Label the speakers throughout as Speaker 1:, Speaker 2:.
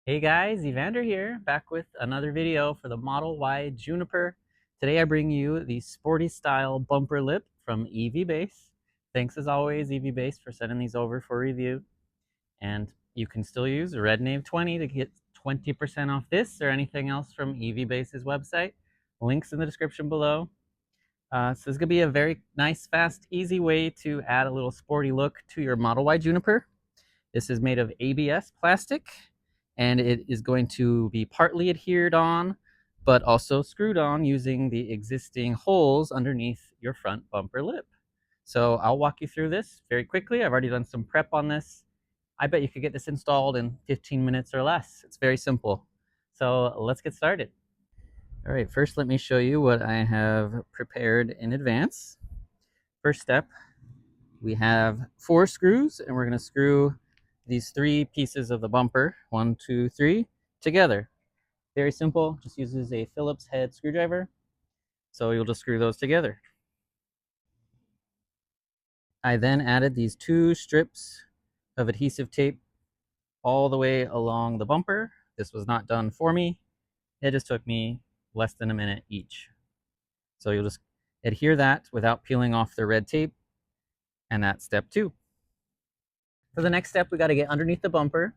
Speaker 1: Hey guys, Evander here, back with another video for the Model Y Juniper. Today I bring you the sporty style bumper lip from EVBase. Thanks as always, EVBase, for sending these over for review. And you can still use RedNave20 to get 20% off this or anything else from EVBase's website. Links in the description below. So this is going to be a very nice, fast, easy way to add a little sporty look to your Model Y Juniper. This is made of ABS plastic, and it is going to be partly adhered on, but also screwed on using the existing holes underneath your front bumper lip. So I'll walk you through this very quickly. I've already done some prep on this. I bet you could get this installed in 15 minutes or less. It's very simple. So let's get started. All right, first let me show you what I have prepared in advance. First step, we have 4 screws, and we're going to screw these 3 pieces of the bumper, 1, 2, 3, together. Very simple, just uses a Phillips head screwdriver. So you'll just screw those together. I then added these 2 strips of adhesive tape all the way along the bumper. This was not done for me. It just took me less than a minute each. So you'll just adhere that without peeling off the red tape, and that's step 2. For the next step, we got to get underneath the bumper.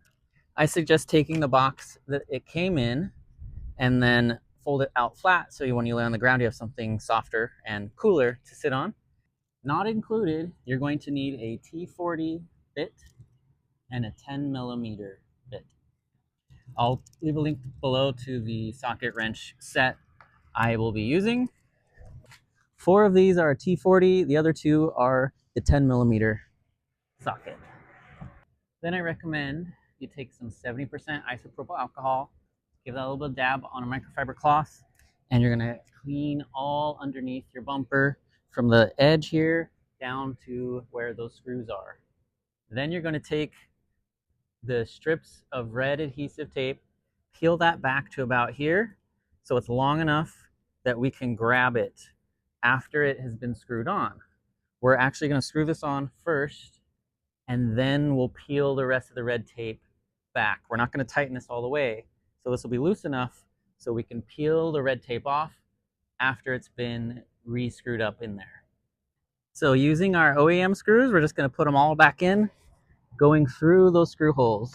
Speaker 1: I suggest taking the box that it came in and then fold it out flat, so when you lay on the ground you have something softer and cooler to sit on. Not included, you're going to need a T40 bit and a 10mm bit. I'll leave a link below to the socket wrench set I will be using. 4 of these are T40, the other 2 are the 10mm socket. Then I recommend you take some 70% isopropyl alcohol, give that a little bit of dab on a microfiber cloth, and you're going to clean all underneath your bumper from the edge here down to where those screws are. Then you're going to take the strips of red adhesive tape, peel that back to about here so it's long enough that we can grab it after it has been screwed on. We're actually going to screw this on first, and then we'll peel the rest of the red tape back. We're not going to tighten this all the way, so this will be loose enough so we can peel the red tape off after it's been re-screwed up in there. So using our OEM screws, we're just going to put them all back in, going through those screw holes.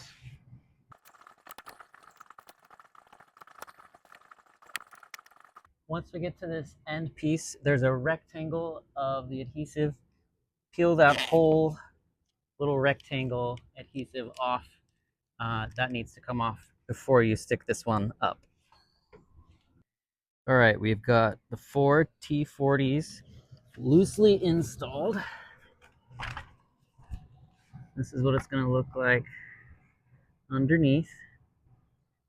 Speaker 1: Once we get to this end piece, there's a rectangle of the adhesive. Peel that whole little rectangle adhesive off. That needs to come off before you stick this one up. All right, we've got the 4 T40s loosely installed. This is what it's going to look like underneath.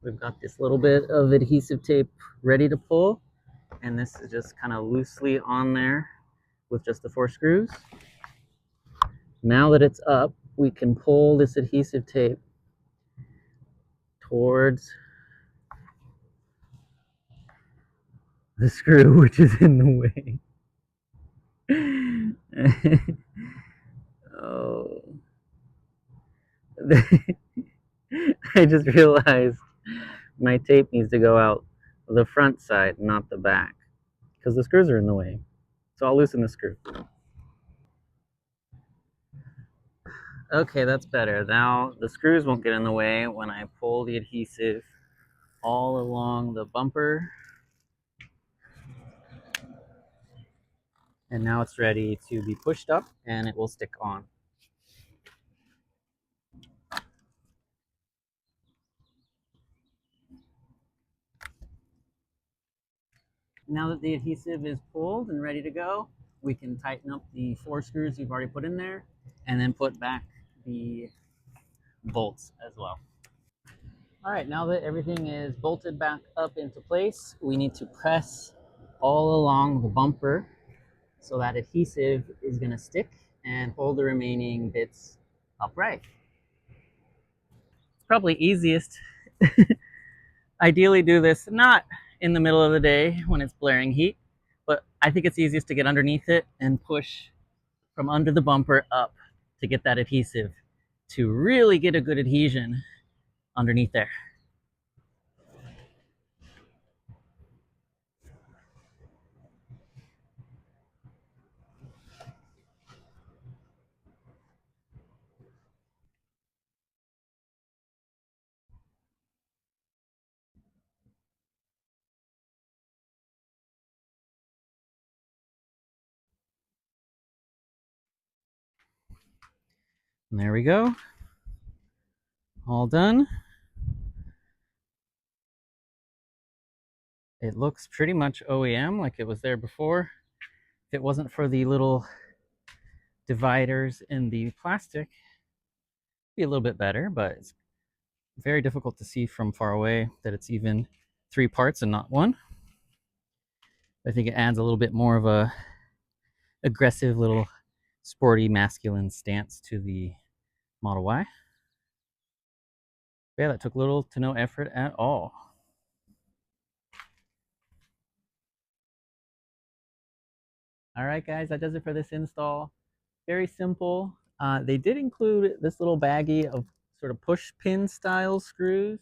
Speaker 1: We've got this little bit of adhesive tape ready to pull, and this is just kind of loosely on there with just the 4 screws. Now that it's up, we can pull this adhesive tape towards the screw, which is in the way. Oh. I just realized my tape needs to go out the front side, not the back, because the screws are in the way. So I'll loosen the screw. Okay, that's better. Now the screws won't get in the way when I pull the adhesive all along the bumper. And now it's ready to be pushed up, and it will stick on. Now that the adhesive is pulled and ready to go, we can tighten up the 4 screws you've already put in there, and then put back the bolts as well. All right, now that everything is bolted back up into place, we need to press all along the bumper so that adhesive is going to stick and hold the remaining bits upright. It's probably easiest. Ideally do this not in the middle of the day when it's blaring heat, but I think it's easiest to get underneath it and push from under the bumper up to get that adhesive to really get a good adhesion underneath there. And there we go. All done. It looks pretty much OEM like it was there before. If it wasn't for the little dividers in the plastic, it'd be a little bit better, but it's very difficult to see from far away that it's even 3 parts and not one. I think it adds a little bit more of a aggressive little sporty masculine stance to the Model Y. But yeah, that took little to no effort at all. All right, guys, that does it for this install. Very simple. They did include this little baggie of sort of push pin style screws.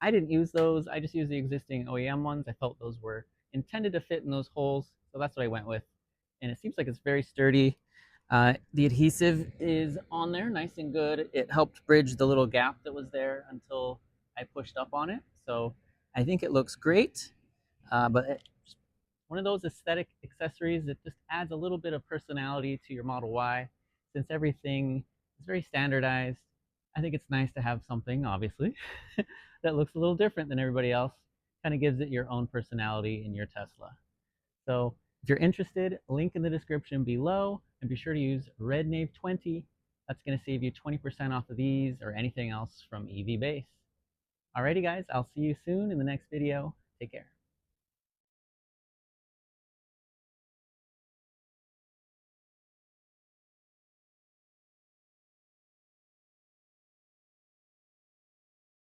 Speaker 1: I didn't use those. I just used the existing OEM ones. I felt those were intended to fit in those holes, so that's what I went with. And it seems like it's very sturdy. The adhesive is on there, nice and good. It helped bridge the little gap that was there until I pushed up on it. So I think it looks great, but it's one of those aesthetic accessories that just adds a little bit of personality to your Model Y. Since everything is very standardized, I think it's nice to have something, obviously, that looks a little different than everybody else. Kind of gives it your own personality in your Tesla. So if you're interested, link in the description below, and be sure to use RedKnave20. That's going to save you 20% off of these or anything else from EVBase. Alrighty guys, I'll see you soon in the next video. Take care.